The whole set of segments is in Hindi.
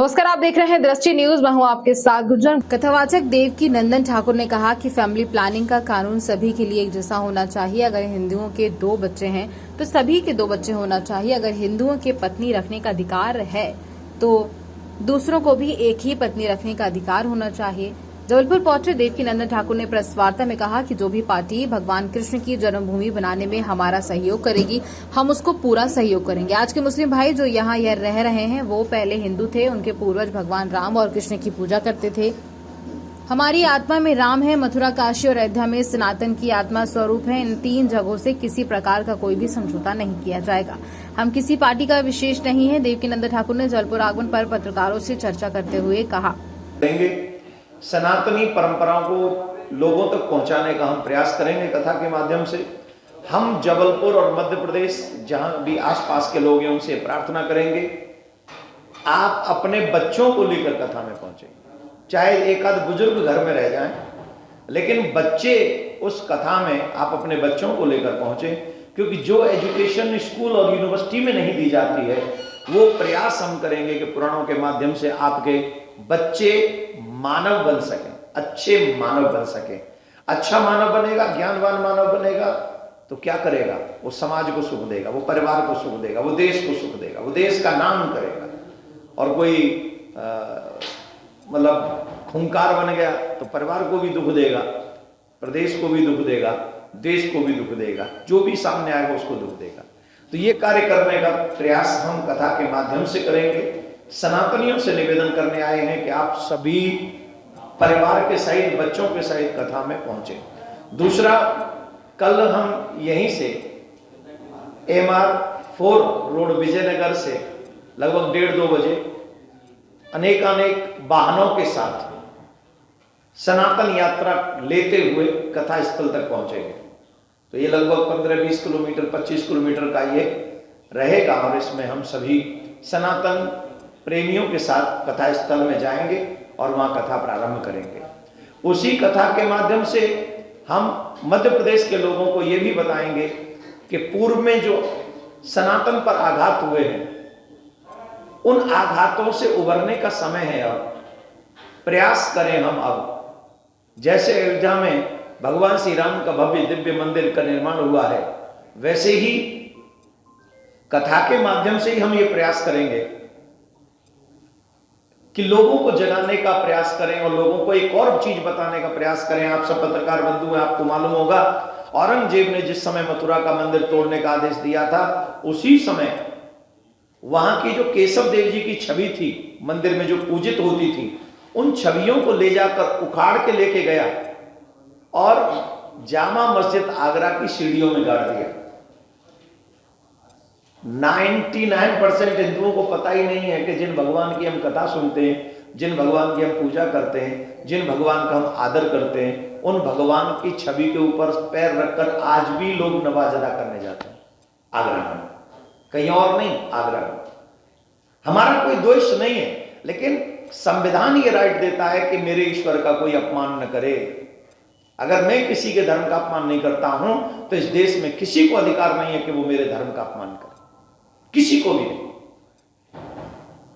नमस्कार, आप देख रहे हैं दृष्टि न्यूज। मैं हूं आपके साथ गुजर। कथावाचक देवकी नंदन ठाकुर ने कहा कि फैमिली प्लानिंग का कानून सभी के लिए एक जैसा होना चाहिए। अगर हिंदुओं के 2 बच्चे हैं तो सभी के 2 बच्चे होना चाहिए। अगर हिंदुओं के पत्नी रखने का अधिकार है तो दूसरों को भी एक ही पत्नी रखने का अधिकार होना चाहिए। जबलपुर पहुंचे देवकी नंदन ठाकुर ने प्रेस वार्ता में कहा कि जो भी पार्टी भगवान कृष्ण की जन्मभूमि बनाने में हमारा सहयोग करेगी, हम उसको पूरा सहयोग करेंगे। आज के मुस्लिम भाई जो यहाँ रह रहे हैं वो पहले हिंदू थे, उनके पूर्वज भगवान राम और कृष्ण की पूजा करते थे। हमारी आत्मा में राम है, मथुरा, काशी और अयोध्या में सनातन की आत्मा स्वरूप है। इन 3 जगहों से किसी प्रकार का कोई भी समझौता नहीं किया जाएगा। हम किसी पार्टी का विशेष नहीं है। देवकी नंदन ठाकुर ने जबलपुर आगमन पर पत्रकारों से चर्चा करते हुए कहा, सनातनी परंपराओं को लोगों तक पहुंचाने का हम प्रयास करेंगे कथा के माध्यम से। हम जबलपुर और मध्य प्रदेश जहां भी आसपास के लोग हैं उनसे प्रार्थना करेंगे, आप अपने बच्चों को लेकर कथा में पहुंचे। चाहे एक आध बुजुर्ग घर में रह जाएं, लेकिन बच्चे उस कथा में आप अपने बच्चों को लेकर पहुंचे, क्योंकि जो एजुकेशन स्कूल और यूनिवर्सिटी में नहीं दी जाती है वो प्रयास हम करेंगे कि पुराणों के माध्यम से आपके बच्चे मानव बन सकें, अच्छे मानव बन सकें। अच्छा मानव बनेगा, ज्ञानवान मानव बनेगा तो क्या करेगा? वो समाज को सुख देगा, वो परिवार को सुख देगा, वो देश को सुख देगा, वो देश का नाम करेगा। और कोई मतलब खूंखार बन गया तो परिवार को भी दुख देगा, प्रदेश को भी दुख देगा, देश को भी दुख देगा, जो भी सामने आएगा उसको दुख देगा। तो ये कार्य करने का प्रयास हम कथा के माध्यम से करेंगे। सनातनियों से निवेदन करने आए हैं कि आप सभी परिवार के सहित, बच्चों के सहित कथा में पहुंचे। दूसरा, कल हम यहीं से MR4 रोड विजयनगर से लगभग 1:30-2 बजे अनेक वाहनों के साथ सनातन यात्रा लेते हुए कथा स्थल तक पहुंचेंगे। तो ये लगभग 15-20 किलोमीटर, 25 किलोमीटर का ये रहेगा और इसमें हम सभी सनातन प्रेमियों के साथ कथा स्थल में जाएंगे और वहां कथा प्रारंभ करेंगे। उसी कथा के माध्यम से हम मध्य प्रदेश के लोगों को यह भी बताएंगे कि पूर्व में जो सनातन पर आघात हुए हैं उन आघातों से उबरने का समय है। अब प्रयास करें हम, अब जैसे अयोध्या में भगवान श्री राम का भव्य दिव्य मंदिर का निर्माण हुआ है, वैसे ही कथा के माध्यम से ही हम ये प्रयास करेंगे कि लोगों को जगाने का प्रयास करें और लोगों को एक और चीज बताने का प्रयास करें। आप सब पत्रकार बंधु हैं, आपको मालूम होगा औरंगजेब ने जिस समय मथुरा का मंदिर तोड़ने का आदेश दिया था, उसी समय वहां की जो केशव देव जी की छवि थी मंदिर में जो पूजित होती थी, उन छवियों को ले जाकर उखाड़ के लेके गया और जामा मस्जिद आगरा की सीढ़ियों में गाड़ दिया। 99% हिंदुओं को पता ही नहीं है कि जिन भगवान की हम कथा सुनते हैं, जिन भगवान की हम पूजा करते हैं, जिन भगवान का हम आदर करते हैं, उन भगवान की छवि के ऊपर पैर रखकर आज भी लोग नमाज अदा करने जाते हैं आगरा में, कहीं और नहीं, आगरा में। हमारा कोई दोष नहीं है, लेकिन संविधान ये राइट देता है कि मेरे ईश्वर का कोई अपमान न करे। अगर मैं किसी के धर्म का अपमान नहीं करता हूं तो इस देश में किसी को अधिकार नहीं है कि वो मेरे धर्म का अपमान करे, किसी को भी नहीं।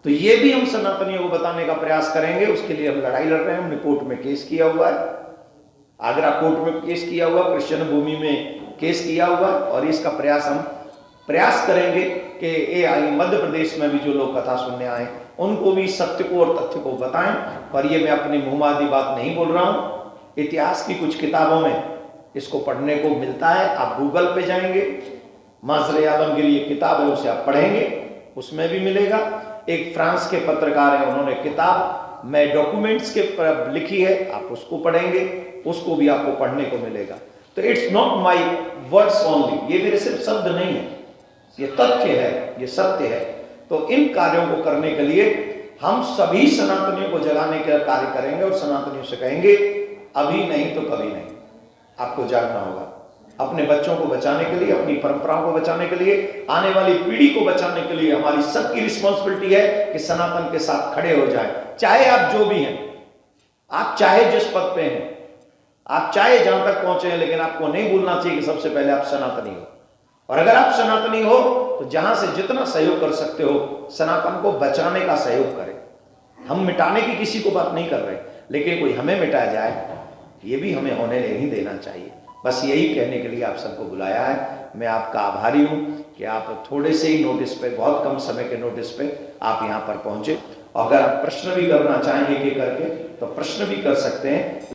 तो ये भी हम सनातनियों को बताने का प्रयास करेंगे। उसके लिए हम लड़ाई लड़ रहे हैं। हमने कोर्ट में केस किया हुआ है, आगरा कोर्ट में केस किया हुआ, क्रिश्चियन भूमि में केस किया हुआ, और इसका प्रयास हम प्रयास करेंगे कि मध्य प्रदेश में भी जो लोग कथा सुनने आए उनको भी सत्य को और तथ्य को बताएं। पर ये मैं अपनी मुंहमादी बात नहीं बोल रहा हूं, इतिहास की कुछ किताबों में इसको पढ़ने को मिलता है। आप गूगल पे जाएंगे, माजरे आलमगीर ये किताब है, उसे आप पढ़ेंगे, उसमें भी मिलेगा। एक फ्रांस के पत्रकार है, उन्होंने किताब मैं डॉक्यूमेंट्स के पर लिखी है, आप उसको पढ़ेंगे, उसको भी आपको पढ़ने को मिलेगा। तो it's not my words only, ये मेरे सिर्फ शब्द नहीं है, ये तथ्य है, ये सत्य है। तो इन कार्यों को करने के लिए हम सभी सनातनियों को जगाने का कार्य करेंगे और सनातनियों से कहेंगे अभी नहीं तो कभी नहीं, आपको जागना होगा। अपने बच्चों को बचाने के लिए, अपनी परंपराओं को बचाने के लिए, आने वाली पीढ़ी को बचाने के लिए हमारी सबकी रिस्पॉन्सिबिलिटी है कि सनातन के साथ खड़े हो जाएं। चाहे आप जो भी हैं, आप चाहे जिस पद पे हैं, आप चाहे जहां तक पहुंचे हैं, लेकिन आपको नहीं भूलना चाहिए कि सबसे पहले आप सनातनी हो। और अगर आप सनातनी हो तो जहां से जितना सहयोग कर सकते हो सनातन को बचाने का सहयोग करें। हम मिटाने की किसी को बात नहीं कर रहे, लेकिन कोई हमें मिटा जाए ये भी हमें होने नहीं देना चाहिए। बस यही कहने के लिए आप सबको बुलाया है। मैं आपका आभारी हूँ कि आप थोड़े से ही नोटिस पे, बहुत कम समय के नोटिस पे आप यहाँ पर पहुँचे। अगर आप प्रश्न भी करना चाहें एक एक करके तो प्रश्न भी कर सकते हैं।